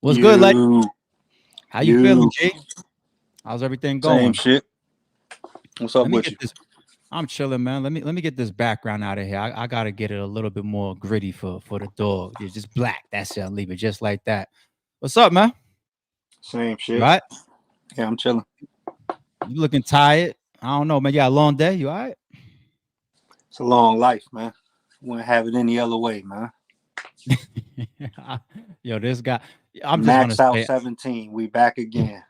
What's good, like? You, How you feeling, you, G? How's everything same going? shit. What's up Let me with get you? this. I'm chilling, man. Let me get this background out of here. I gotta get it a little bit more gritty for the dog. It's just black. That's it. I'll leave it just like that. What's up, man? Same You shit. all right? Yeah, I'm chilling. You looking tired? I don't know, man. You got a long day. You all right? It's a long life, man. Wouldn't have it any other way, man. Yo, this guy. I'm just gonna Max out say. 17. We back again.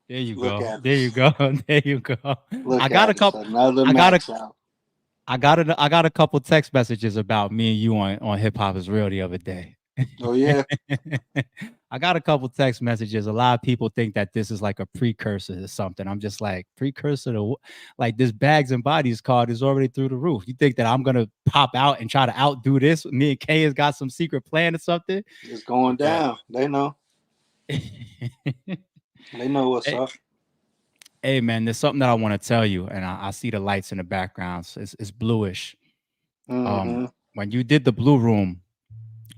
There you Look go. at There you us. go. There you go. I Look got a at us. couple. Another I got a max out. I got a couple text messages about me and you on Hip Hop is Real the other day. Oh yeah. I got a couple text messages. A lot of people think that this is like a precursor to something. I'm just like, precursor to like this Bags and Bodies card is already through the roof. You think that I'm gonna pop out and try to outdo this? Me and Kay has got some secret plan or something. It's going But down. They know. They know what's hey, up. hey, man, there's something that I want to tell you, and I see the lights in the background. So it's bluish. Mm-hmm. When you did the Blue Room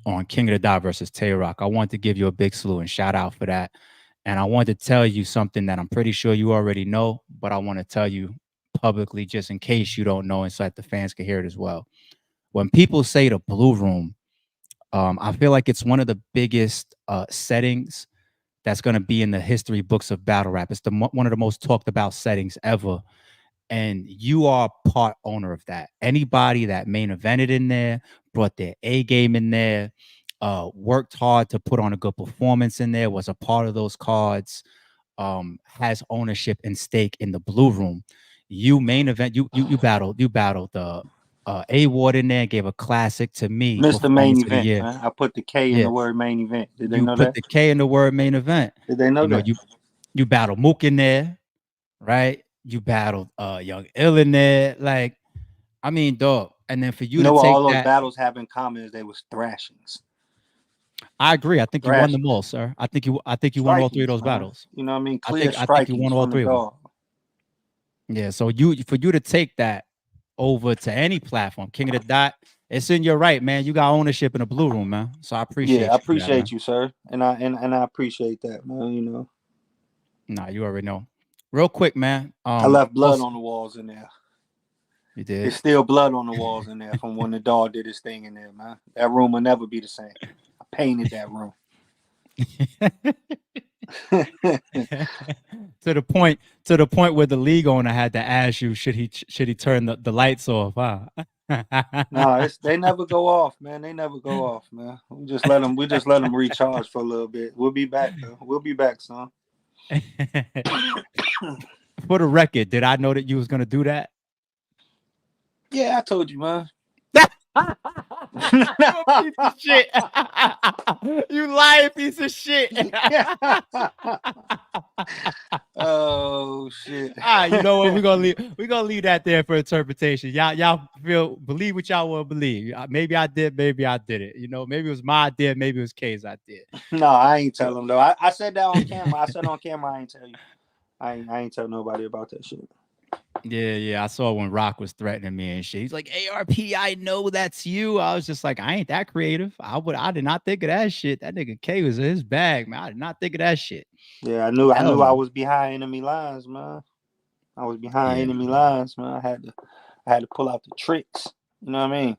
on King of the Dot versus Tay Rock, I want to give you a big salute and shout out for that. And I want to tell you something that I'm pretty sure you already know, but I want to tell you publicly just in case you don't know, and so that the fans can hear it as well. When people say the Blue Room, I feel like it's one of the biggest settings that's going to be in the history books of battle rap. It's one of the most talked about settings ever, and you are part owner of that. Anybody that main evented in there, brought their A game in there, worked hard to put on a good performance in there, was a part of those cards, has ownership and stake in the Blue Room. You main event, you battled the A Ward in there, gave a classic to me Mr. Main performance of the Event, year. man. I put the K in Yeah, the word main event. Did they you know put that? the K in the word main event. Did they know You know, that? you battled Mook in there, right? You battled Young Ill in there. Like, I mean, dog. And then for You you to know what take all those that, battles have in common is they was thrashings. I agree. I think you won them Thrashings. all, sir. I think you won all three of Strikings, those man. battles. You know what I mean? I Clear think I think you strikings won all from the three of them. dog. Yeah. So for you to take that over to any platform, King of the Dot, it's in your right, man. You got ownership in the Blue Room, man. So I Yeah, I appreciate you for that, appreciate man. you, sir. And I appreciate that, man. You know. Nah, you already know. Real quick, man. I left blood Also, on the walls in there. you It's did. still blood on the walls in there from when the dog did his thing in there, man. That room will never be the same. I painted that room. to the point to the point where the league owner had to ask you should he turn the lights off, huh? No, it's they never go off, man. They never go off, man. We just let them recharge for a little bit. We'll be back though. We'll be back, son. For the record, did I know that you was gonna do that? Yeah, I told you, man. You a piece of shit. You lying piece of shit. Oh shit. You know what? We're gonna leave that there for interpretation. Y'all believe what y'all want to believe. Maybe I did, maybe I didn't. You know, maybe it was my idea, maybe it was K's idea. No, I ain't So tell him though. I said that on camera. I said on camera I ain't tell you. I ain't tell nobody about that shit. yeah. I saw when Rock was threatening me and shit. He's like, ARP, I know that's you. I was just like, I ain't that creative. I did not think of that shit. That nigga K was in his bag, man. I did not think of that shit. Yeah, I Hell knew I no. was behind enemy lines, man. I was behind Yeah, enemy lines, man. I had to pull out the tricks. You know what I mean?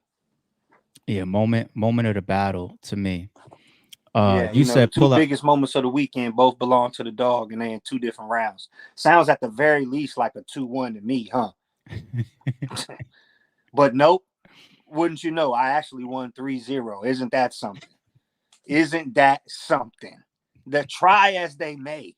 yeah. Moment of the battle to me. Yeah, You you know, the said two pull up. biggest moments of the weekend both belong to the dog and they in two different rounds. Sounds at the very least like a 2-1 to me, huh? But nope. Wouldn't you know, I actually won 3-0. Isn't that something? Isn't that something? The try as they may,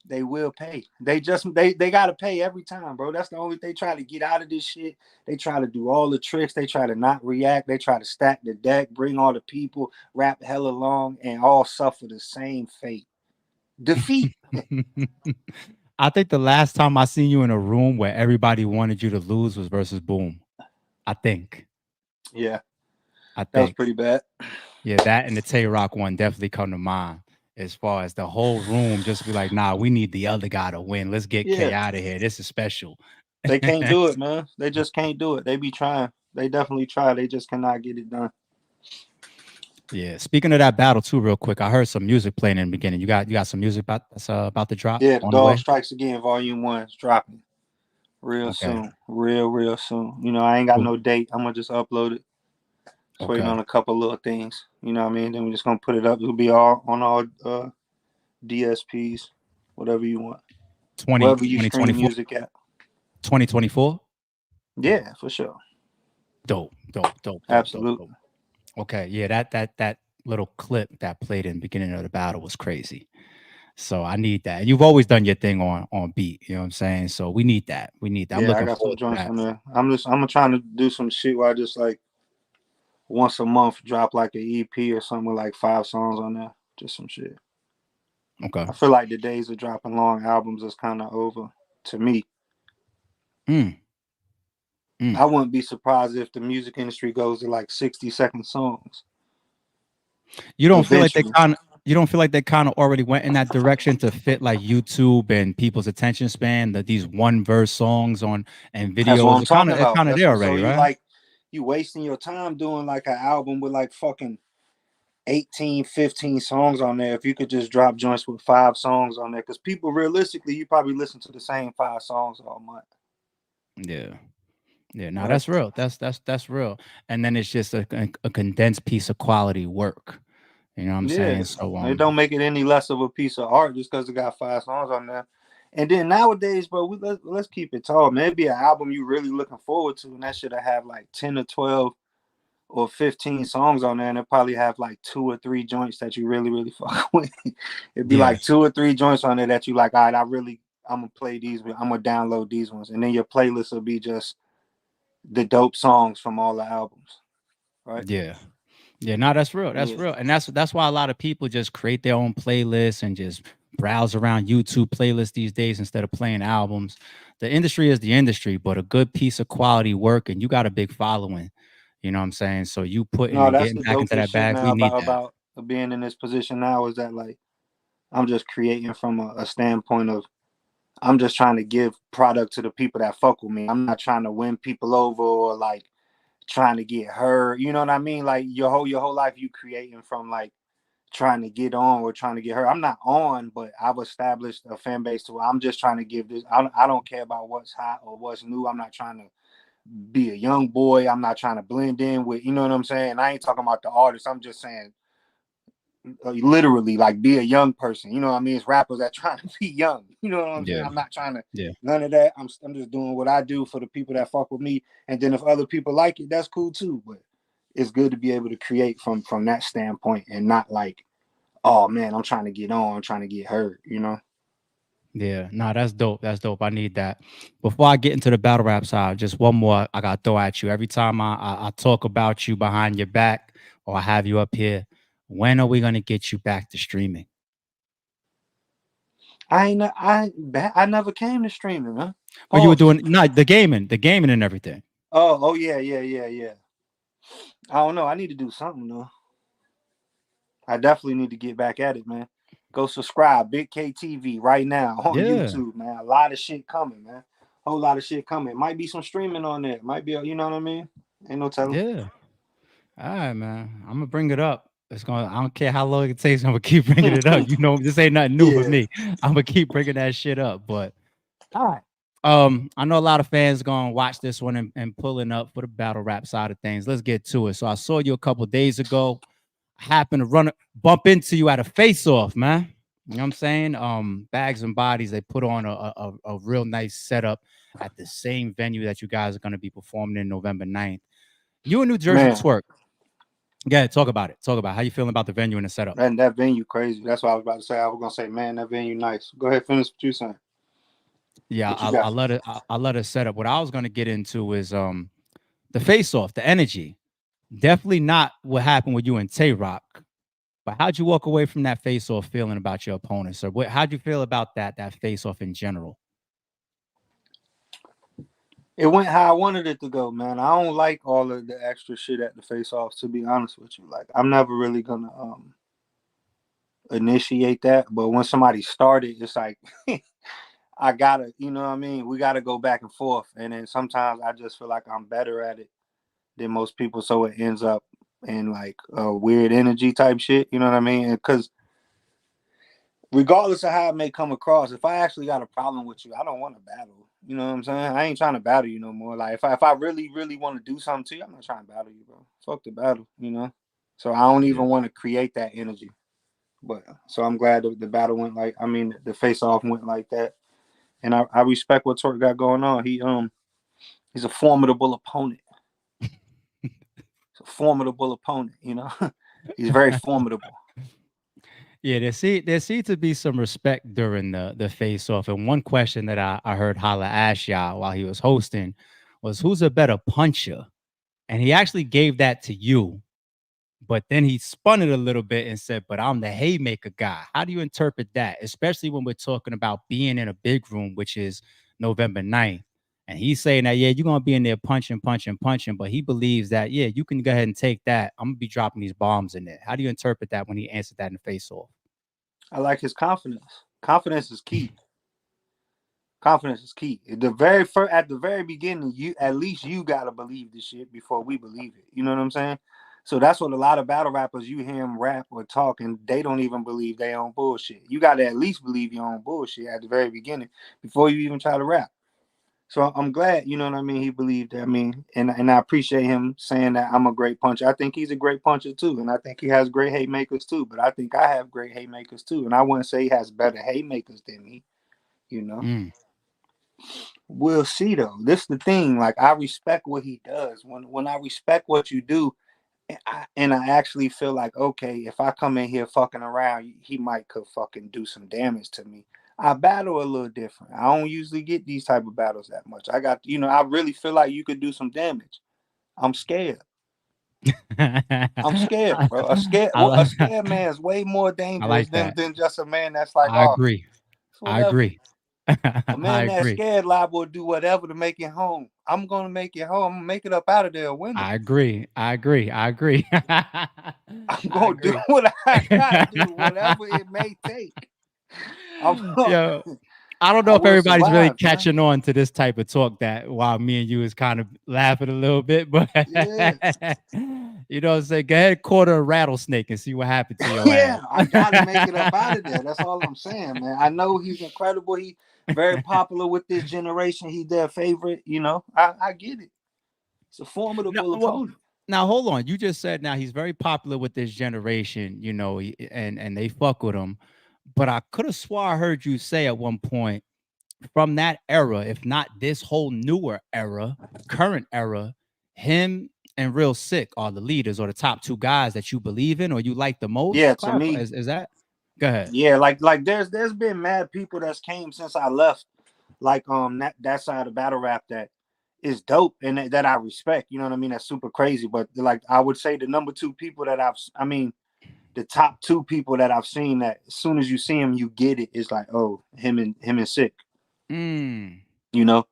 they will pay. They gotta pay every time, bro. That's the only they try to get out of this shit. They try to do all the tricks. They try to not react. They try to stack the deck, bring all the people, rap hella long, and all suffer the same fate. Defeat. I think the last time I seen you in a room where everybody wanted you to lose was versus Boom. I think. Yeah, I that was think. pretty bad. Yeah, that and the Tay Rock one definitely come to mind. As far as the whole room just be like, nah, we need the other guy to win. Let's get Yeah, K out of here. This is special. they can't do it, man. They just can't do it. They be trying. They definitely try. They just cannot get it done. Yeah. Speaking of that battle too, real quick, I heard some music playing in the beginning. You got some music that's about to drop Yeah, the on the Dog way. Strikes Again, Volume 1 is dropping real Okay. soon. Real soon. You know, I ain't got Cool. no date. I'm gonna just upload it. Just waiting Okay. on a couple little things. You know what I mean? Then we're just gonna put it up. It'll be all on all DSPs, whatever you want. 20 Wherever you stream 2024. music at. 2024. Yeah, for sure. Dope, dope, dope, dope, dope, dope. Absolutely. Okay, yeah, that little clip that played in the beginning of the battle was crazy. So I need that. You've always done your thing on beat, you know what I'm saying? So we need that. We need that. I'm Yeah, I looking got some forward to joints that. on there. I'm trying to do some shit where I just like once a month drop like an EP or something with like 5 songs on there. Just some shit. Okay. I feel like the days of dropping long albums is kind of over to me. Mm, mm. I wouldn't be surprised if the music industry goes to like 60-second songs You don't feel like they eventually. kind of you don't feel like they kind of already went in that direction to fit like YouTube and people's attention span, that these one verse songs on and That's what videos. I'm It kind talking of it's about. kind of That's there what. So already, right? you wasting your time doing like an album with like fucking 18, 15 songs on there. If you could just drop joints with 5 songs on there, because people realistically, you probably listen to the same 5 songs all month, Yeah. Yeah, no, right? that's real. That's real. And then it's just a condensed piece of quality work. You know what I'm Yeah, saying? So it don't make it any less of a piece of art just because it got 5 songs on there. And then nowadays, bro, let's keep it tall, man. It'd be an album you really looking forward to, and that should have like 10 or 12 or 15 songs on there, and it probably have like 2 or 3 joints that you really fuck with. It'd be yeah, like 2 or 3 joints on there that you like. All right, I'm gonna play these. I'm gonna download these ones, and then your playlist will be just the dope songs from all the albums, right? yeah. Yeah, no, that's real. That's Yeah. real. And that's why a lot of people just create their own playlists and just browse around YouTube playlists these days instead of playing albums. The industry is the industry, but a good piece of quality work and you got a big following. You know what I'm saying? So you putting No, and that's getting the back into dopest that shit bag, we now need that. about being in this position now is that like I'm just creating from a standpoint of I'm just trying to give product to the people that fuck with me. I'm not trying to win people over or like trying to get heard. You know what I mean? Like your whole life you creating from like trying to get on or trying to get heard. I'm not on, but I've established a fan base to where I'm just trying to give this. I don't care about what's hot or what's new. I'm not trying to be a young boy. I'm not trying to blend in with, you know what I'm saying? I ain't talking about the artist. I'm just saying literally like be a young person. You know what I mean? It's rappers that trying to be young. You know what I'm saying? Yeah. I'm not trying to Yeah. none of that. I'm just doing what I do for the people that fuck with me. And then if other people like it, that's cool too. But it's good to be able to create from that standpoint and not like, oh man, I'm trying to get on, I'm trying to get heard, you know? Yeah, nah, that's dope. That's dope. I need that. Before I get into the battle rap side, just one more I got to throw at you. Every time I talk about you behind your back or I have you up here, when are we gonna get you back to streaming? I never came to streaming, huh? Well, you were Pause. doing not the gaming and everything. Oh yeah. I don't know. I need to do something though. I definitely need to get back at it, man. Go subscribe, Bigg K TV right now on Yeah, YouTube, man. A lot of shit coming, man. Whole lot of shit coming. Might be some streaming on there. Might be, you know what I mean? Ain't no telling. yeah. All right, man. I'm gonna bring it up. It's gonna. I don't care how long it takes. I'm gonna keep bringing it up. You know, this ain't nothing new for Yeah, me. I'm gonna keep bringing that shit up. But all right. I know a lot of fans gonna watch this one and pulling up for the battle rap side of things. Let's get to it. So I saw you a couple days ago. I happened to bump into you at a face off, man. You know what I'm saying? Bags and Bodies, they put on a real nice setup at the same venue that you guys are gonna be performing in November 9th. You and NuJersey man. Twork. Yeah, talk about it. Talk about how you feeling about the venue and the setup. That venue crazy. That's what I was about to say. I was gonna say, man, that venue nice. Go ahead, finish what you saying. Yeah, What you I got? let it. I let it set up. What I was gonna get into is the face off, the energy. Definitely not what happened with you and Tay Rock. But how'd you walk away from that face off feeling about your opponents? Or how'd you feel about that face off in general? It went how I wanted it to go, man. I don't like all of the extra shit at the face offs, to be honest with you. Like I'm never really gonna initiate that. But when somebody started, it's like I gotta, you know what I mean? We gotta go back and forth. And then sometimes I just feel like I'm better at it than most people. So it ends up and like weird energy type shit. You know what I mean? Because regardless of how it may come across, if I actually got a problem with you, I don't want to battle. You know what I'm saying? I ain't trying to battle you no more. Like if I really, really want to do something to you, I'm not trying to battle you, bro. Fuck the battle, you know? So I don't Yeah. even want to create that energy. But so I'm glad the battle went like the face off went like that. And I respect what Twork got going on. He's a formidable opponent. He's a formidable opponent, you know. He's very formidable. Yeah, there seemed to be some respect during the face off. And one question that I heard Holla ask y'all while he was hosting was who's a better puncher? And he actually gave that to you, but then he spun it a little bit and said, "But I'm the haymaker guy." How do you interpret that? Especially when we're talking about being in a big room, which is November 9th. And he's saying that, yeah, you're gonna be in there punching, punching, punching, but he believes that, yeah, you can go ahead and take that. I'm gonna be dropping these bombs in there. How do you interpret that when he answered that in the face off? I like his confidence. Confidence is key. Confidence is key. At the very beginning, you at least you gotta believe the shit before we believe it. You know what I'm saying? So that's what a lot of battle rappers you hear them rap or talk, and they don't even believe their own bullshit. You gotta at least believe your own bullshit at the very beginning before you even try to rap. So I'm glad, you know what I mean. He believed that. I mean, and I appreciate him saying that I'm a great puncher. I think he's a great puncher too, and I think he has great haymakers too. But I think I have great haymakers too, and I wouldn't say he has better haymakers than me. You know. Mm. We'll see though. This is the thing. Like I respect what he does. When I respect what you do, and I actually feel like okay, if I come in here fucking around, he might could fucking do some damage to me. I battle a little different. I don't usually get these type of battles that much. I really feel like you could do some damage. I'm scared. I'm scared, I, bro. I A like scared man is way more I dangerous like than that. just a man that's like, I oh, agree. it's I whatever. agree. A I man that's agree. scared liable to do whatever to make it home. I'm gonna make it home. I'm gonna make it up out of there a winner. I agree. I agree. I agree. I I'm gonna do agree. what I gotta do, whatever it may take. I'm, Yo, I don't know I if will everybody's really survive, man. catching on to this type of talk that while me and you is kind of laughing a little bit, but Yeah, you know what I'm saying? Go ahead, quarter a rattlesnake and see what happened to your yeah. ass. I gotta make it up out of there. That's all I'm saying, man. I know he's incredible. He very popular with this generation. He's their favorite. I get it. It's a No, formidable well, opponent. now hold on. You just said now he's very popular with this generation, and they fuck with him. But I could have swore I heard you say at one point from that era, if not this whole newer era, current era, him and Real Sick are the leaders or the top two guys that you believe in or you like the Yeah, most. to Clarify. me, Is that? Go ahead. yeah. Like there's been mad people that's came since I left. Like that side of battle rap that is dope and that I respect. You know what I mean? That's super crazy. But like I would say the number two people that I mean the top two people that I've seen that as soon as you see him, you get it. It's like, oh, him and Sick. Mm. You know,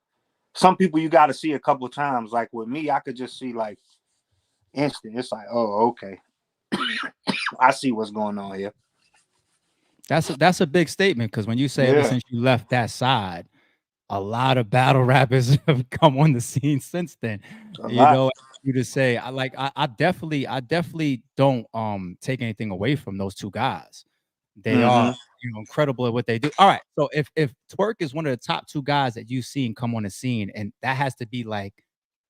some people you got to see a couple of times. Like with me, I could just see like instant. It's like, oh, okay, I see what's going on here. That's a big statement because when you say ever Yeah, since you left that side, a lot of battle rappers have come on the scene since then. a You lot. know, you to say I definitely don't take anything away from those two guys. They are, Mm-hmm. incredible at what they do. All right. So if Twerk is one of the top two guys that you've seen come on the scene, and that has to be like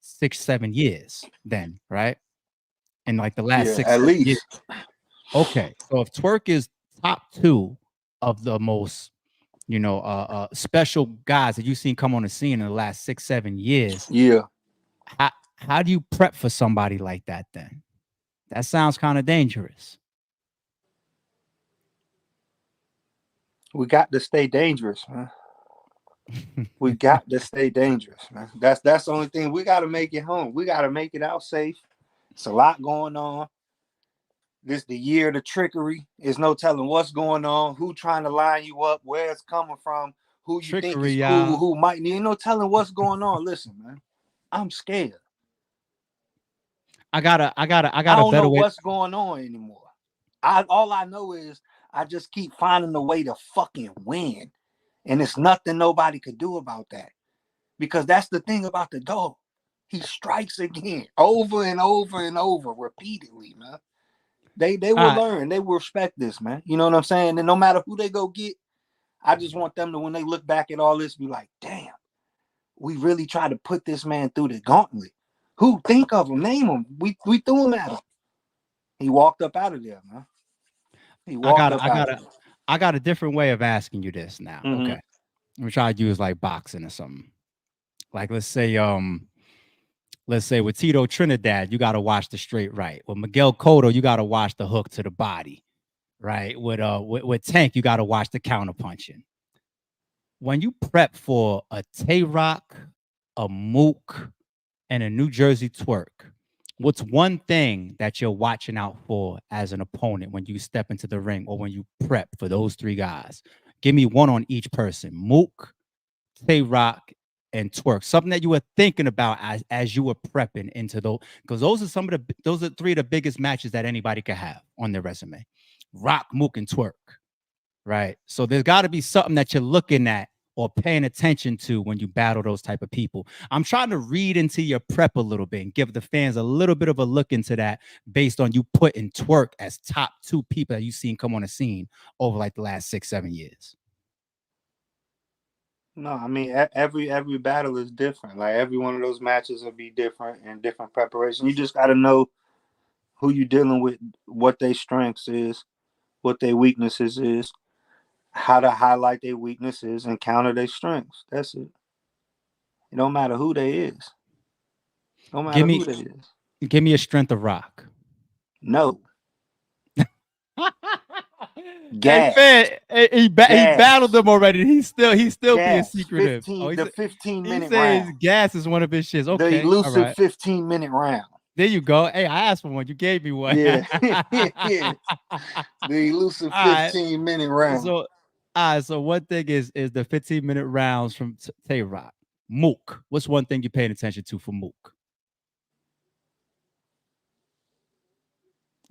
6, 7 years, then, right? In like the last Yeah, six, at 7 years. least. Okay. So if Twerk is top two of the most, special guys that you've seen come on the scene in the last 6, 7 years, Yeah, how do you prep for somebody like that then? That sounds kind of dangerous. we got to stay dangerous, man. We got to stay dangerous, man. That's the only thing. We got to make it home. We got to make it out safe. It's a lot going on. This the year of the trickery. There's no telling what's going on, who trying to line you up, where it's coming from, who you think Trickery, is cool, y'all. who might need. No telling what's going on. Listen, man, I'm scared. I I got a don't know better way. what's going on anymore. All I know is I just keep finding a way to fucking win, and it's nothing nobody could do about that because that's the thing about the dog. he strikes again, over and over and over, repeatedly, man. They All will right. learn. They will respect this, man. You know what I'm saying? And no matter who they go get, I just want them to, when they look back at all this, be like, damn, we really tried to put this man through the gauntlet. Who? Think of him, name him. We threw him at him. He walked up out of there, man. He I walked got up I out got of a there. I got a different way of asking you this now. Mm-hmm. Okay. I'm trying to use like boxing or something. Like let's say with Tito Trinidad, you got to watch the straight right. With Miguel Cotto, you got to watch the hook to the body, right? With Tank, you got to watch the counter punching. When you prep for a Tay Rock, a Mook, and a NuJersey Twork, what's one thing that you're watching out for as an opponent when you step into the ring or when you prep for those three guys? Give me one on each person. Mook, Tay Rock, and Twerk. Something that you were thinking about as you were prepping into those, because those are three of the biggest matches that anybody could have on their resume. Rock, Mook, and Twerk. Right. So there's got to be something that you're looking at or paying attention to when you battle those type of people. I'm trying to read into your prep a little bit and give the fans a little bit of a look into that based on you putting Twerk as top 2 people that you've seen come on the scene over like the last 6-7 years. No, I mean every battle is different. Like every one of those matches will be different and different preparation. You just got to know who you're dealing with, what their strengths is, what their weaknesses is, how to highlight their weaknesses and counter their strengths. That's it. It don't matter who they is. No Give matter who me they is. give me a strength of Rock. No. Hey Gas. man, he battled Gas. them already. He's still being Gas. secretive. Oh, 15 the 15 he minute says round. gas is one of his shits. The Okay, all elusive right. 15-minute round. There you go. Hey, I asked for one. You gave me one. Yeah. Yeah. The elusive All right. 15-minute round. So, all right. So one thing is the 15-minute rounds from Tay Rock. Mook. What's one thing you're paying attention to for Mook?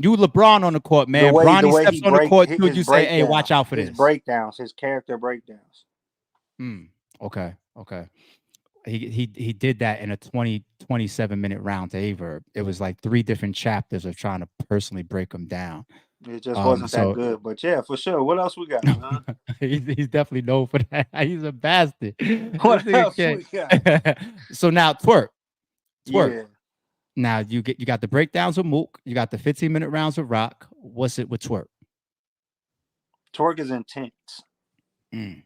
You LeBron on the court, The man. way the Bronny way steps he on the break court too. his You say, hey, breakdown, watch out for his this. breakdowns, his character breakdowns. Okay. He did that in a 27-minute round to Averb. It was like 3 different chapters of trying to personally break him down. It just wasn't that So good. But yeah, for sure. What else we got, man? he's definitely known for that. He's a bastard. This What nigga else we got? So now Twerk. Yeah. Now you got the breakdowns with Mook. You got the 15-minute rounds with Rock. What's it with Twerk? Twerk is intense. Mm.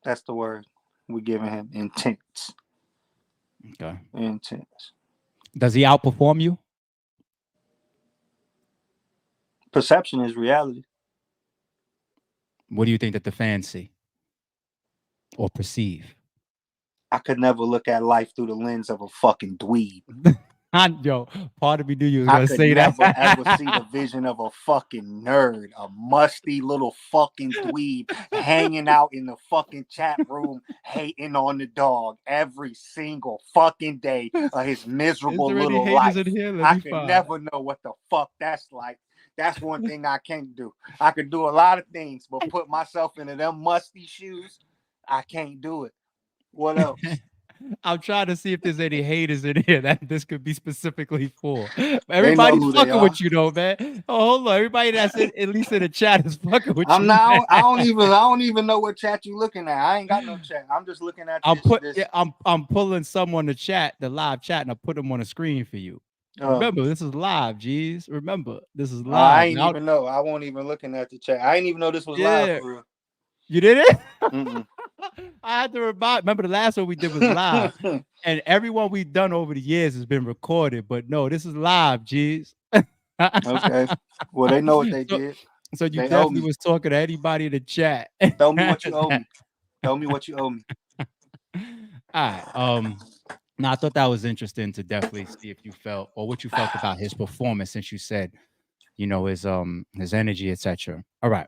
That's the word we're giving him. Intense. Okay. Intense. Does he outperform you? Perception is reality. What do you think that the fans see or perceive? I could never look at life through the lens of a fucking dweeb. Yo, part of me knew you was I gonna could say never that. ever see the vision of a fucking nerd, a musty little fucking dweeb hanging out in the fucking chat room, hating on the dog every single fucking day of his Is miserable there any little haters life. in here? Let I me could find. never know what the fuck that's like. That's one thing I can't do. I could do a lot of things, but put myself into them musty shoes, I can't do it. What else? I'm trying to see if there's any haters in here that this could be specifically for. They know Everybody's who they fucking are. with you though, man. Oh, hold on. Everybody that's at least in the chat is fucking with I'm you, now. man. I don't even know what chat you looking at. I ain't got no chat. I'm just looking at this. I'm pulling someone the chat, the live chat, and I put them on the screen for you. Remember, this is live, G's. Remember, this is I live. ain't even know. I won't even looking at the chat. I ain't even know this was live Yeah, for real. you did it. Mm-mm. I had to remember the last one we did was live, and everyone we've done over the years has been recorded. But no, this is live, G's. Okay. Well, they know what they so, did. so you They owe definitely me. was talking to anybody in the chat. Tell me what you owe me. Tell me what you owe me. All right. Now I thought that was interesting to definitely see if you felt or what you felt about his performance, since you said, his energy, etc. All right.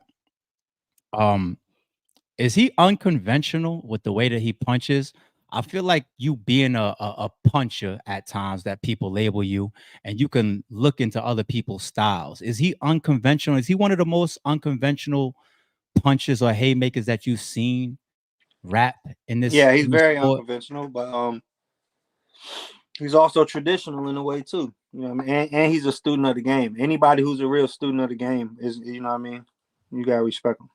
Is he unconventional with the way that he punches? I feel like you being a puncher at times that people label you, and you can look into other people's styles. Is he unconventional? Is he one of the most unconventional punches or haymakers that you've seen rap in this Yeah, he's in this very sport? unconventional, but He's also traditional in a way too. You know what I mean? And he's a student of the game. Anybody who's a real student of the game is, you know what I mean? You gotta respect him.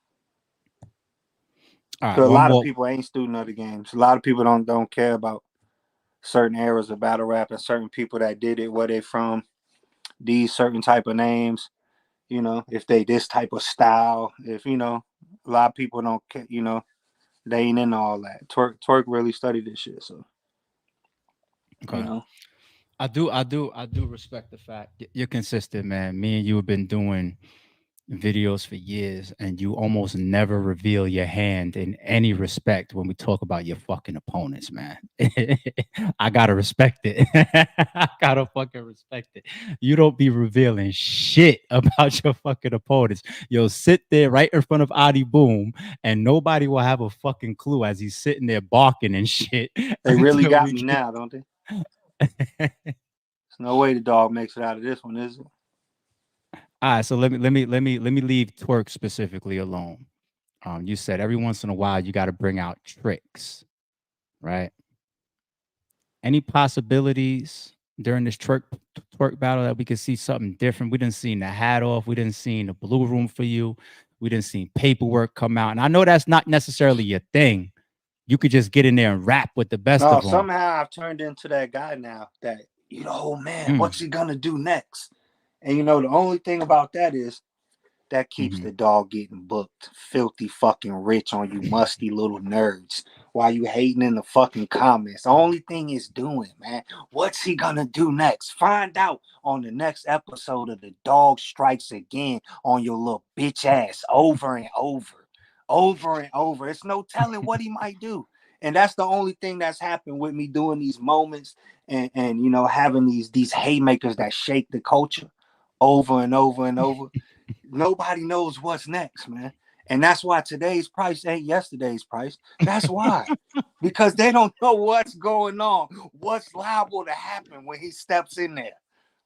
All right, Cause a one lot of more. people ain't student of the games. A lot of people don't care about certain eras of battle rap and certain people that did it, where they from, these certain type of names. You know, if they this type of style, if you know, a lot of people don't care. You know, they ain't in all that. Twerk really studied this shit, so you Okay. know. I do respect the fact you're consistent, man. Me and you have been doing videos for years, and you almost never reveal your hand in any respect when we talk about your fucking opponents, man. I gotta respect it. I gotta fucking respect it. You don't be revealing shit about your fucking opponents. You'll sit there right in front of Adi Boom, and nobody will have a fucking clue as he's sitting there barking and shit They really until got we me get. now, don't they? There's no way the dog makes it out of this one, is it? All right, so let me leave twerk specifically alone. You said every once in a while you got to bring out tricks, right? Any possibilities during this twerk battle that we could see something different? We didn't see the hat off. We didn't see the blue room for you. We didn't see paperwork come out. And I know that's not necessarily your thing. You could just get in there and rap with the best No, of them. somehow I've turned into that guy now that, you know, oh man, Mm, what's he gonna do next? And you know, the only thing about that is that keeps hmm the dog getting booked. Filthy fucking rich on you musty little nerds. While you hating in the fucking comments. The only thing he's doing, man. What's he gonna do next? Find out on the next episode of The Dog Strikes Again on your little bitch ass over and over. Over and over. It's no telling what he might do. And that's the only thing that's happened with me doing these moments and you know having these haymakers that shake the culture over and over and over. Nobody knows what's next, man. And that's why today's price ain't yesterday's price. That's why. Because they don't know what's going on, what's liable to happen when he steps in there.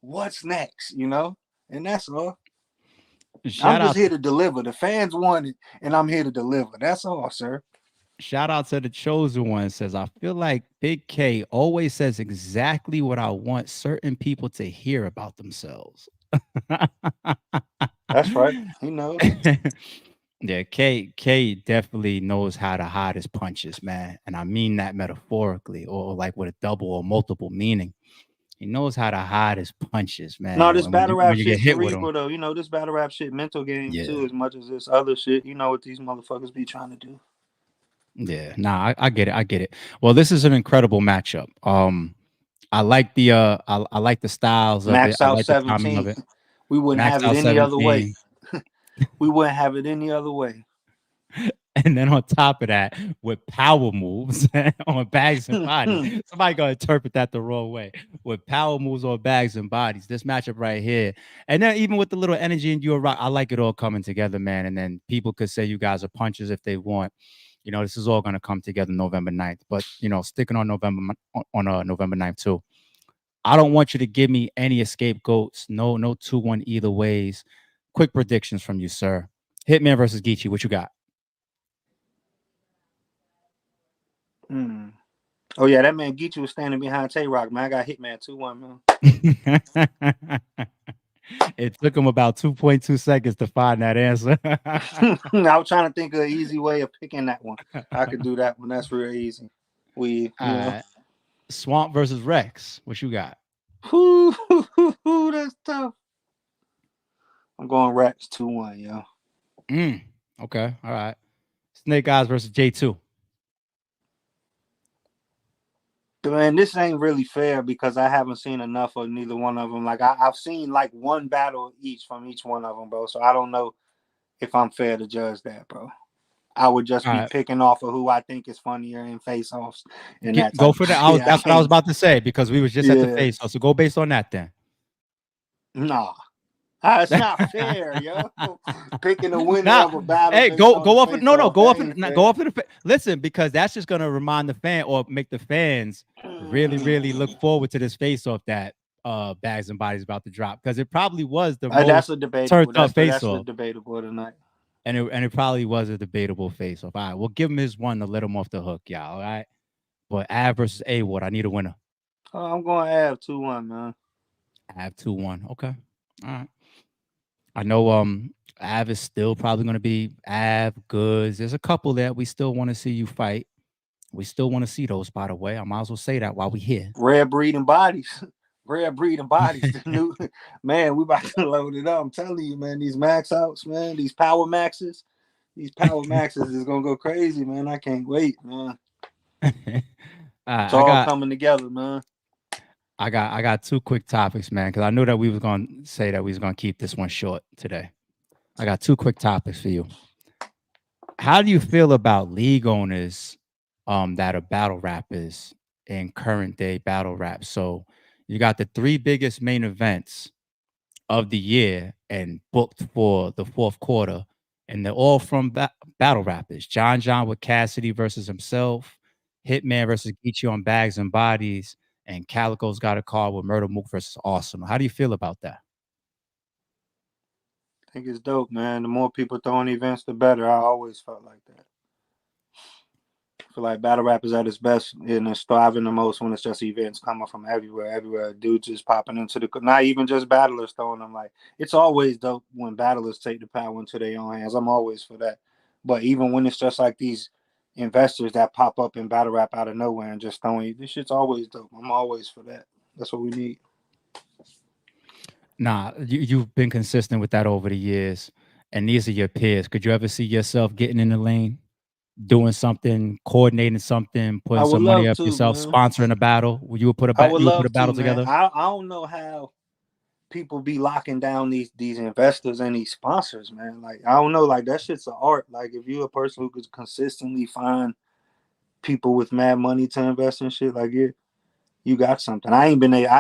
What's next, you know? And that's all. I'm Shout just out here to to deliver. The fans want it, and I'm here to deliver. That's all, sir. Shout out to the chosen one. Says I feel like Big K always says exactly what I want certain people to hear about themselves. That's right. He knows. Yeah, K definitely knows how to hide his punches, man. And I mean that metaphorically or like with a double or multiple meaning. He knows how to hide his punches, No, man. this And when battle you rap get shit hit with them, cerebral though. You know, this battle rap shit mental game yeah. too, as much as this other shit. You know what these motherfuckers be trying to do. Yeah. Nah, I get it. I get it. Well, this is an incredible matchup. I like the styles of it. Max I out like the timing of 17. it. We wouldn't Max have it out any other way. 17. We wouldn't have it any other way. And then on top of that, with power moves on bags and bodies. Somebody gonna interpret that the wrong way. With power moves on bags and bodies. This matchup right here. And then even with the little energy in your rock, I like it all coming together, man. And then people could say you guys are punches if they want. You know, this is all gonna come together November 9th. But you know, sticking on November 9th too. I don't want you to give me any scapegoats. No 2-1 either ways. Quick predictions from you, sir. Hitman versus Geechee. What you got? Hmm. Oh yeah, that man Geechee was standing behind Tay Rock, man. I got Hitman 2-1, man. It took him about 2.2 seconds to find that answer. I was trying to think of an easy way of picking that one. I could do that one. That's real easy. You know. Swamp versus Rex. What you got? That's tough. I'm going Rex 2-1, yo. Mm, okay. All right. Snake Eyes versus J2. Man, this ain't really fair because I haven't seen enough of neither one of them. Like I've seen like one battle each from each one of them, bro. So I don't know if I'm fair to judge that, bro. I would just All be right. picking off of who I think is funnier in face offs and that Go type of for that. shit. I That's what I was can't. about to say because we was just at the Yeah, face. So go based on that then. nah. It's not fair, yo. Picking the winner Nah, of a battle hey, based on the go up. face No, no, off, go that up ain't and go fair. up to the. Listen, because that's just gonna remind the fan or make the fans really look forward to this face off that Bags and Bodies about to drop because it probably was the That's most a turned debatable. up face That's the off, debatable tonight. and it probably was a debatable face off. All right, we'll give him his one to let him off the hook, y'all. All right, but Av versus A Ward, I need a winner. I'm going to have 2-1, man. Av 2-1. Okay. All right. I know Av is still probably gonna be Av Goods. There's a couple that we still want to see you fight. We still want to see those, by the way. I might as well say that while we here. Rare breeding bodies. Rare breeding bodies. The new man, we about to load it up. I'm telling you, man, these max outs, man, these power maxes. These power maxes is gonna go crazy, man. I can't wait, man. It's I all got coming together, man. I got two quick topics, man, because I knew that we was gonna say that we was gonna keep this one short today. I got two quick topics for you. How do you feel about league owners that are battle rappers in current day battle rap? So you got the three biggest main events of the year and booked for the fourth quarter, and they're all from battle rappers. John with Cassidy versus himself, Hitman versus Geechee on Bags and Bodies, and Calico's got a call with Murder Mook versus Awesome. How do you feel about that? I think it's dope, man. The more people throwing events, the better. I always felt like that. I feel like battle rap is at its best and it's thriving the most when it's just events coming from everywhere. Everywhere, dudes just popping into the. Not even just battlers throwing them. Like it's always dope when battlers take the power into their own hands. I'm always for that. But even when it's just like these investors that pop up in battle rap out of nowhere and just throwing this shit's always dope. I'm always for that. That's what we need. Nah, you've been consistent with that over the years, and these are your peers. Could you ever see yourself getting in the lane, doing something, coordinating something, I putting would some money love up to, yourself, man. sponsoring a battle? You would put a I would you would put a love to, battle man. together? I don't know how people be locking down these investors and these sponsors, man. Like I don't know, like that shit's an art. Like if you're a person who could consistently find people with mad money to invest in shit, like you got something. I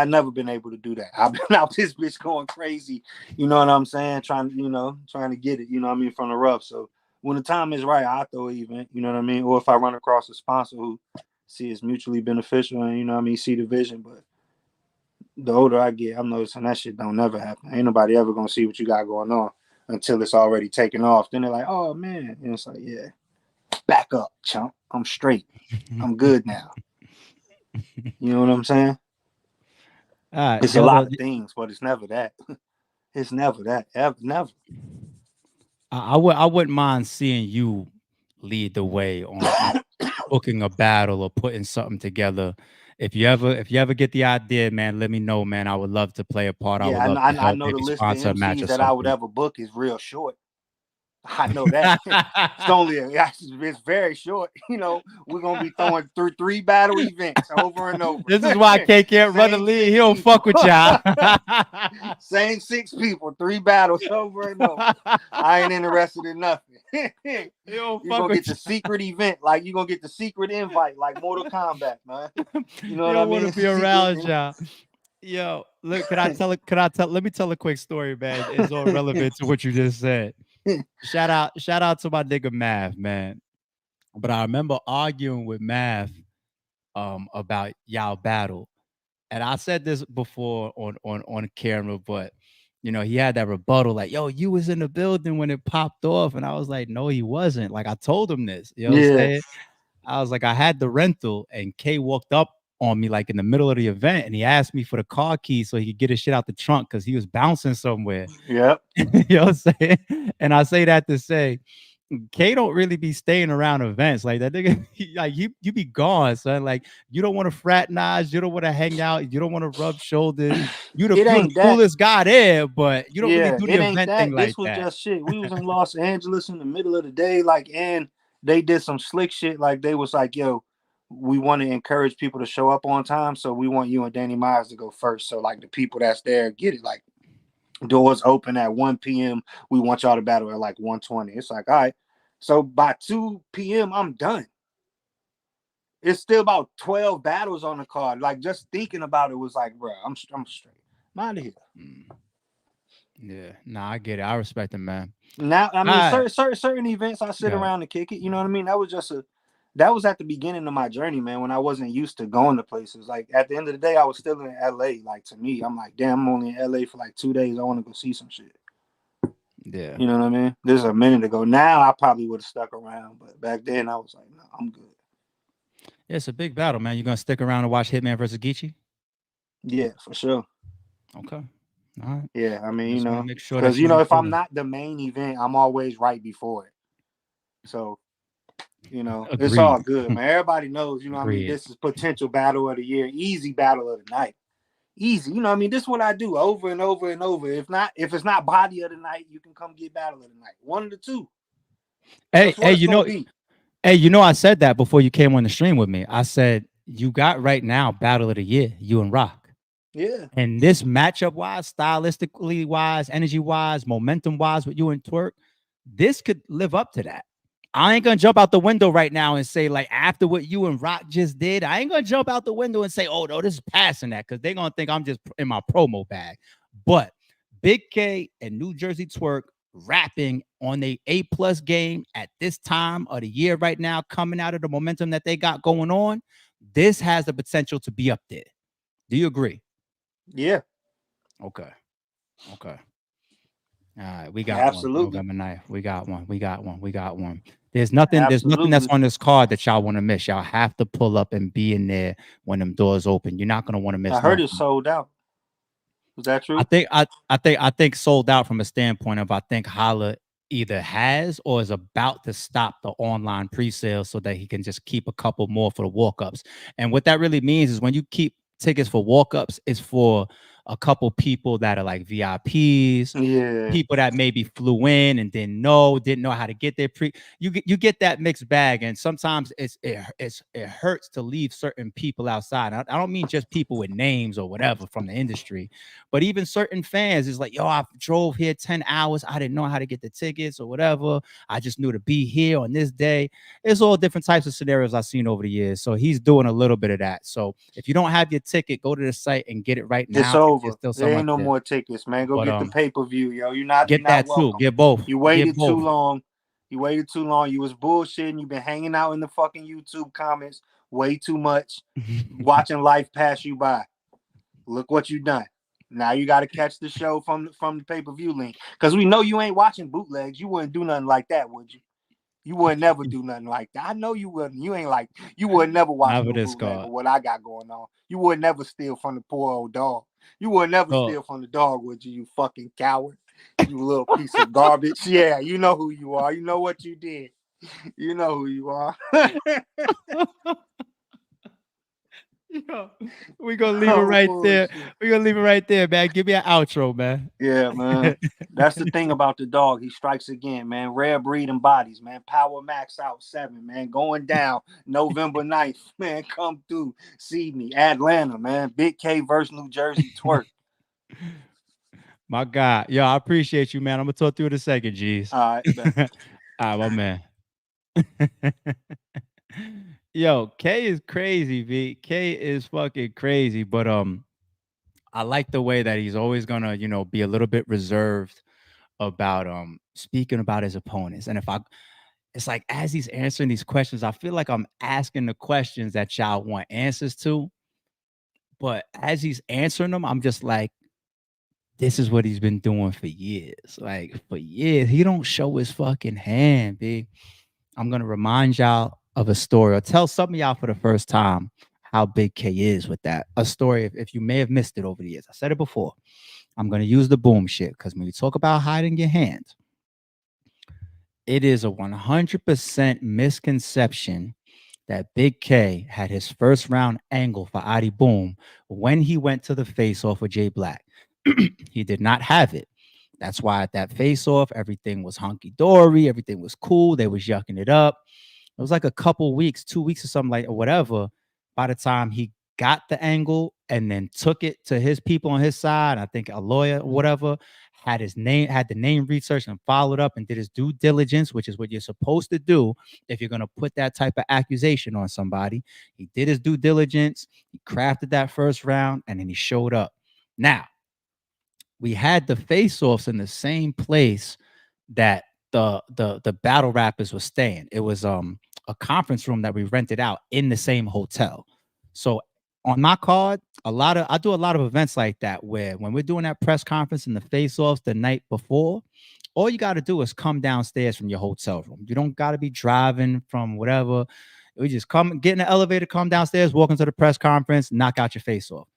never been able to do that. I've been out this bitch going crazy. You know what I'm saying? Trying to get it. You know what I mean from the rough. So when the time is right, I throw an event. You know what I mean? Or if I run across a sponsor who see it's mutually beneficial and you know what I mean, see the vision, but the older I get, I'm noticing that shit don't never happen. Ain't nobody ever gonna see what you got going on until it's already taken off. Then they're like, oh man. And it's like, yeah, back up, chump. I'm straight. I'm good now. You know what I'm saying? It's a The lot other of things, but it's never that. It's never that. Ever never. I wouldn't mind seeing you lead the way on booking a battle or putting something together. If you ever get the idea, man, let me know, man. I would love to play a part. I Yeah, would love to I help, know the maybe list of sponsor a match MCs or that I would something. ever book is real short. I know that. It's only it's very short. You know, we're gonna be throwing through three battle events over and over. This is why K can't run the Same league. He six don't people. fuck with y'all. Same six people, three battles over and over. I ain't interested in nothing. He don't You're fuck gonna with get the secret event, like you're gonna get the secret invite, like Mortal Kombat, man. you. You know He what I don't want to mean? be Secret. around y'all. Yo, look, can I tell let me tell a quick story, man. It's all relevant to what you just said. Shout out to my nigga Math, man. But I remember arguing with Math about y'all battle. And I said this before on camera, but he had that rebuttal like, yo, you was in the building when it popped off. And I was like, no, he wasn't. Like I told him this. You know what I'm Yeah, saying? I was like, I had the rental, and K walked up on me like in the middle of the event, and he asked me for the car key so he could get his shit out the trunk because he was bouncing somewhere. yep. You know what I'm saying? And I say that to say, K don't really be staying around events like that. Nigga, like you be gone, son. Like you don't want to fraternize, you don't want to hang out, you don't want to rub shoulders. It You're the ain't that. coolest guy there, but you don't really Yeah, do the it ain't event thing that. like This was that. just shit. We was in Los Angeles in the middle of the day, like, and they did some slick shit. Like they was like, yo, we want to encourage people to show up on time, so we want you and Danny Myers to go first. So like the people that's there get it. Like doors open at 1 p.m. We want y'all to battle at like 1:20. It's like, all right. So by 2 p.m. I'm done. It's still about 12 battles on the card. Like just thinking about it was like, bro, I'm straight. I'm out of here. Mm, yeah, nah, I get it. I respect him, man. Now, I All mean, right, certain events I sit good. around and kick it. You know what I mean? That was at the beginning of my journey, man. When I wasn't used to going to places. Like at the end of the day, I was still in LA. Like to me, I'm like, damn, I'm only in LA for like 2 days. I want to go see some shit. Yeah. You know what I mean? This is a minute ago. Now I probably would have stuck around, but back then I was like, no, I'm good. Yeah, it's a big battle, man. You gonna stick around and watch Hitman versus Geechee? Yeah, for sure. Okay. All right. Yeah, I mean, I just want to make sure because that you if I'm informed. not the main event, I'm always right before it. So it's all Agreed. good, man. Everybody knows, I mean, Agreed. this is potential battle of the year, easy battle of the night. Easy. This is what I do over and over and over. If it's not body of the night, you can come get battle of the night. One of the two. Hey, That's what hey, it's gonna be. I said that before you came on the stream with me. I said you got right now battle of the year, you and Rock. Yeah. And this matchup wise, stylistically wise, energy wise, momentum wise with you and Twerk, this could live up to that. I ain't gonna jump out the window right now and say, like, after what you and Rock just did, I ain't gonna jump out the window and say, oh no, this is passing that, because they're gonna think I'm just in my promo bag. But Bigg K and NuJersey Twork rapping on a A+ game at this time of the year right now, coming out of the momentum that they got going on, this has the potential to be up there. Do you agree? Yeah. Okay. Okay. All right, we got one. Absolutely. November 9th. We got one. We got one. We got one. There's nothing that's Absolutely. on this card that y'all want to miss. Y'all have to pull up and be in there when them doors open. You're not gonna want to I miss heard it nothing. sold out. Was that I true? think I think sold out from a standpoint of, I think Holla either has or is about to stop the online pre-sale so that he can just keep a couple more for the walk-ups. And what that really means is when you keep tickets for walk-ups, it's for a couple people that are like VIPs, Yeah. people that maybe flew in and didn't know how to get there. You get that mixed bag, and sometimes it hurts to leave certain people outside. I don't mean just people with names or whatever from the industry, but even certain fans is like, yo, I drove here 10 hours. I didn't know how to get the tickets or whatever. I just knew to be here on this day. It's all different types of scenarios I've seen over the years. So he's doing a little bit of that. So if you don't have your ticket, go to the site and get it right It's now. If there's over. still There some ain't up no there. more tickets, man. Go But get the pay-per-view, yo. You're not get that too. welcome. Get both. You Get waited too both. long. You waited too long. You was bullshitting. You've been hanging out in the fucking YouTube comments way too much, watching life pass you by. Look what you done. Now you got to catch the show from the pay-per-view link. Because we know you ain't watching bootlegs. You wouldn't do nothing like that, would you? You would never do nothing like that. I know you wouldn't. You ain't like you would never watch Not for no this bootleg card. of what I got going on. You would never steal from the poor old dog. You would never So steal from the dog, would you? You fucking coward. You little piece of garbage. Yeah, you know who you are. You know what you did. You know who you are. yo, we gonna leave it Oh right there. bullshit. We gonna leave it right there, man. Give me an outro, man. Yeah, man. That's the thing about the dog. He strikes again, man. Rare breed and bodies, man. Power Max out 7, man. Going down November 9th, man. Come through. See me. Atlanta, man. Bigg K versus NuJersey Twork. My God. Yo, I appreciate you, man. I'm gonna talk to you in a second, G's. All right, bet. All right, my man. Yo, K is crazy, V. K is fucking crazy. But I like the way that he's always gonna, be a little bit reserved about speaking about his opponents. And it's like, as he's answering these questions, I feel like I'm asking the questions that y'all want answers to. But as he's answering them, I'm just like, this is what he's been doing for years. Like, for years. He don't show his fucking hand, big. I'm gonna remind y'all of a story, or tell some of y'all for the first time how Bigg K is with that. A story, if you may have missed it over the years. I said it before. I'm gonna use the boom shit, because when you talk about hiding your hands, it is a 100% misconception that Bigg K had his first round angle for Adi Boom when he went to the face off with Jay Black. He did not have it. That's why at that face off, everything was hunky dory, everything was cool. They was yucking it up. It was like a couple weeks, 2 weeks or something, like, or whatever. By the time he got the angle and then took it to his people on his side, I think a lawyer or whatever had the name research and followed up and did his due diligence, which is what you're supposed to do if you're gonna put that type of accusation on somebody. He did his due diligence, he crafted that first round, and then he showed up. Now, we had the face-offs in the same place that the battle rappers were staying. It was a conference room that we rented out in the same hotel. So on my card, I do a lot of events like that, where when we're doing that press conference and the face-offs the night before, all you got to do is come downstairs from your hotel room. You don't got to be driving from whatever. We just come, get in the elevator, come downstairs, walk into the press conference, knock out your face off.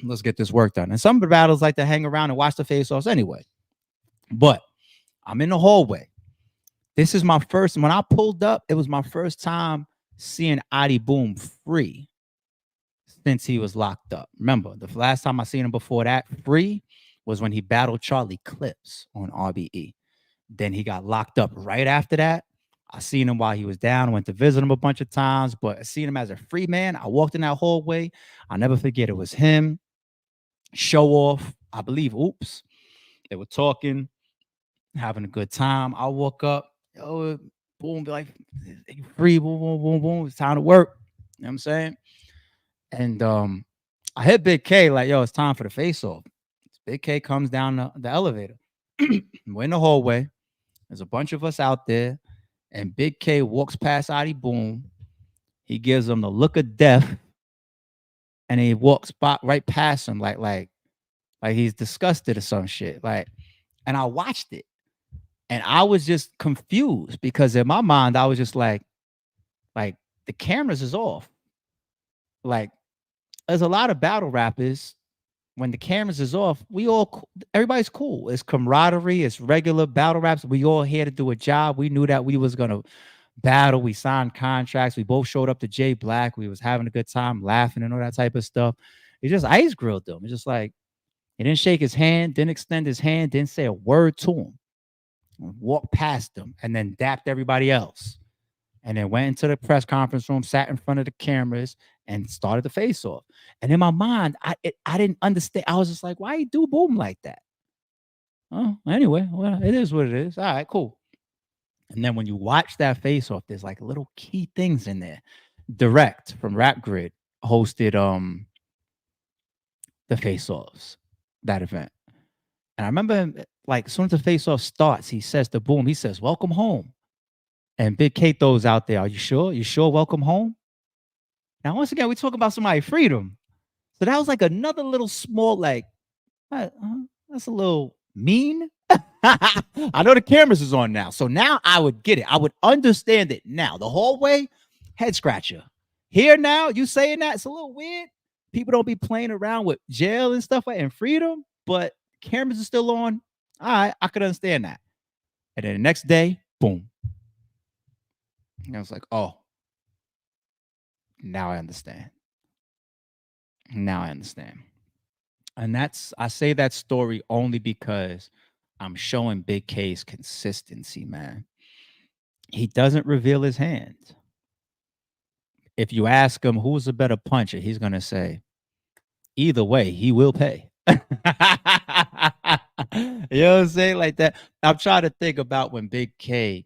Let's get this work done. And some of the battles like to hang around and watch the face-offs anyway. But I'm in the hallway. This is my first. When I pulled up, it was my first time seeing Adi Boom free since he was locked up. Remember, the last time I seen him before that free was when he battled Charlie Clips on RBE. Then he got locked up right after that. I seen him while he was down, went to visit him a bunch of times, but I seen him as a free man. I walked in that hallway. I'll never forget it was him, Show Off, I believe, Oops. They were talking, having a good time. I woke up, yo, boom, be like, you free, boom, boom, boom, boom. It's time to work. You know what I'm saying? And I hit Bigg K, like, yo, it's time for the face off. Bigg K comes down the elevator. We're in the hallway. There's a bunch of us out there, and Bigg K walks past Adi Boom. He gives him the look of death, and he walks right past him, like he's disgusted or some shit. Like, and I watched it, and I was just confused because in my mind I was just like the cameras is off. Like, there's a lot of battle rappers when the cameras is off, everybody's cool. It's camaraderie. It's regular battle raps. We all here to do a job. We knew that we was gonna battle. We signed contracts. We both showed up to J Black. We was having a good time, laughing and all that type of stuff. He just ice grilled them. It's just like he didn't shake his hand, didn't extend his hand, didn't say a word to him. Walked past them and then dapped everybody else. And then went into the press conference room, sat in front of the cameras, and started the face off. And in my mind, I didn't understand. I was just like, why you do Boom like that? Oh, anyway, well, it is what it is. All right, cool. And then when you watch that face off, there's like little key things in there. Direct from Rap Grid hosted the face offs, that event. And I remember him, like, as soon as the face off starts, he says to Boom, he says, welcome home. And Bigg K throws out there, are you sure? You sure welcome home? Now, once again, we talk about somebody freedom. So that was like another little small, like, that's a little mean. I know the cameras is on now. So now I would get it. I would understand it now. The hallway, head scratcher. Here now, you saying that, it's a little weird. People don't be playing around with jail and stuff like and freedom, but cameras are still on. All right, I could understand that. And then the next day, boom. And I was like, oh, now I understand. Now I understand. And I say that story only because I'm showing Bigg K's consistency, man. He doesn't reveal his hand. If you ask him who's a better puncher, he's gonna say, either way, he will pay. You know what I'm saying? Like that. I'm trying to think about when Bigg K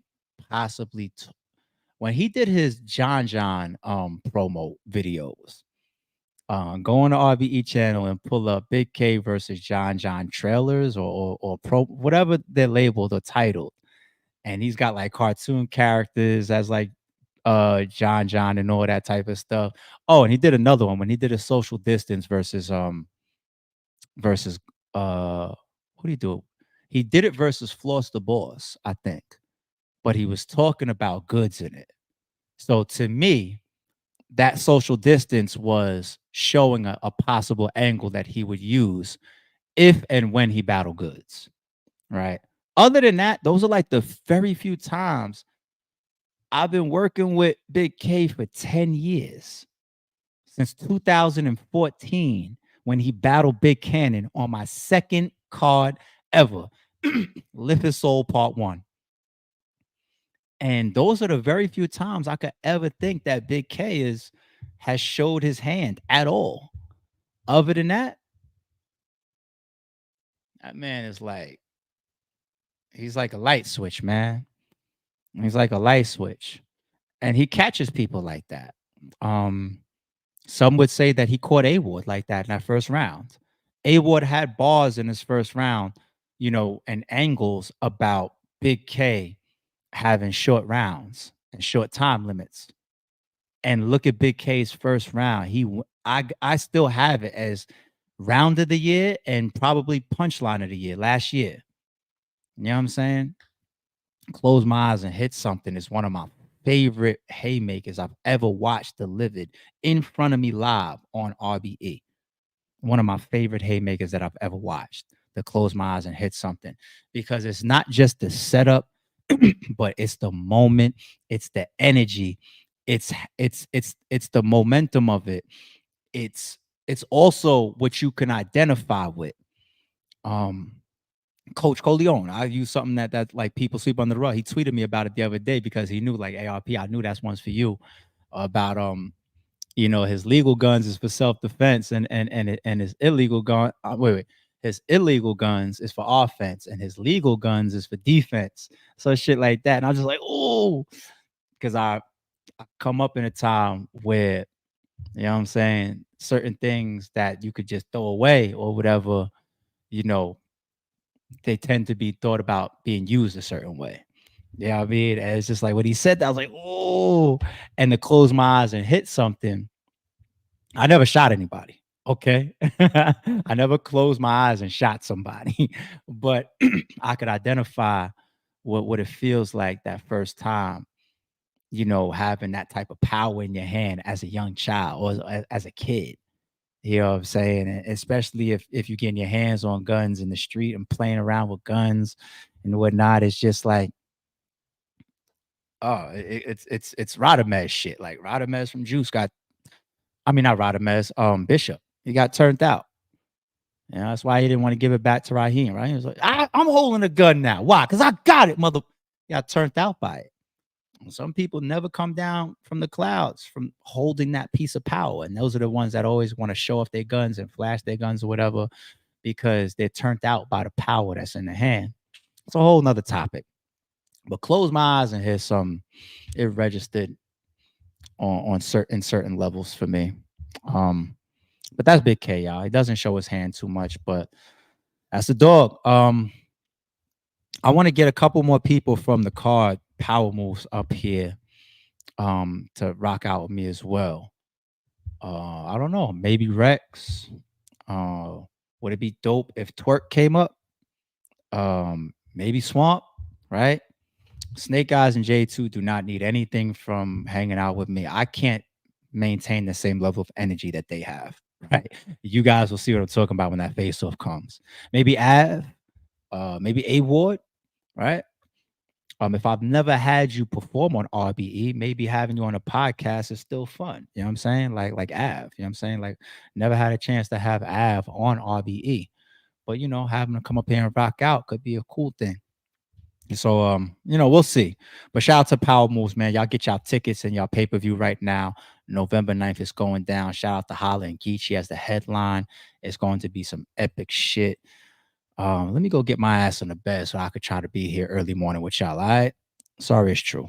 possibly when he did his John promo videos. Go on the RBE channel and pull up Bigg K versus John trailers or pro whatever they're labeled or titled. And he's got like cartoon characters as like John and all that type of stuff. Oh, and he did another one when he did a social distance versus what do you do? He did it versus Floss the Boss, I think. But he was talking about goods in it. So to me, that social distance was showing a possible angle that he would use if and when he battled goods, right? Other than that, those are like the very few times I've been working with Bigg K for 10 years, since 2014 when he battled Big Cannon on my second card ever, Lift His Soul Part 1. And those are the very few times I could ever think that Bigg K has showed his hand at all. Other than that man is like, he's like a light switch, man. He's like a light switch. And he catches people like that. Some would say that he caught A-Ward like that in that first round. A-Ward had bars in his first round, you know, and angles about Bigg K having short rounds and short time limits. And look at Bigg K's first round. I still have it as round of the year and probably punchline of the year last year. You know what I'm saying? Close my eyes and hit something is one of my favorite haymakers I've ever watched delivered in front of me live on RBE. one of my favorite haymakers that I've ever watched. To close my eyes and hit something, because it's not just the setup, but it's the moment, it's the energy, it's the momentum of it. It's it's also what you can identify with. Um, Coach Coleon, I use something that like people sweep under the rug. He tweeted me about it the other day because he knew like ARP. I knew that's one's for you about his legal guns is for self defense and his illegal gun. Wait, his illegal guns is for offense and his legal guns is for defense. So shit like that, and I was just like, oh, because I come up in a time where what I'm saying, certain things that you could just throw away or whatever, you know, they tend to be thought about being used a certain way. Yeah, I mean, and it's just like when he said that, I was like, oh, and to close my eyes and hit something. I never shot anybody. Okay. I never closed my eyes and shot somebody, but I could identify what it feels like that first time, having that type of power in your hand as a young child or as a kid. You know what I'm saying? And especially if you're getting your hands on guns in the street and playing around with guns and whatnot, it's just like, oh, it's Radamez shit. Like Radamez from Juice got, I mean not Radamez, Bishop. He got turned out. That's why he didn't want to give it back to Raheem, right? He was like, I'm holding a gun now. Why? Because I got it, mother. He got turned out by it. Some people never come down from the clouds from holding that piece of power. And those are the ones that always want to show off their guns and flash their guns or whatever because they're turned out by the power that's in the hand. It's a whole nother topic. But close my eyes and hear some, it registered on certain levels for me. But that's Bigg K, y'all. He doesn't show his hand too much, but that's the dog. I want to get a couple more people from the card power moves up here to rock out with me as well. I don't know, maybe Rex. Uh would it be dope if Twerk came up? Maybe Swamp, right? Snake Eyes and J2 do not need anything from hanging out with me. I can't maintain the same level of energy that they have, right? You guys will see what I'm talking about when that face off comes. Maybe Av, maybe A Ward, right? If I've never had you perform on RBE, maybe having you on a podcast is still fun. You know what I'm saying? Like Av, you know what I'm saying? Like never had a chance to have Av on RBE. But having to come up here and rock out could be a cool thing. So we'll see. But shout out to Power Moves, man. Y'all get y'all tickets and y'all pay-per-view right now. November 9th is going down. Shout out to Holla and Geechee as the headline. It's going to be some epic shit. Let me go get my ass in the bed so I could try to be here early morning with y'all. All right. Sorry, it's true.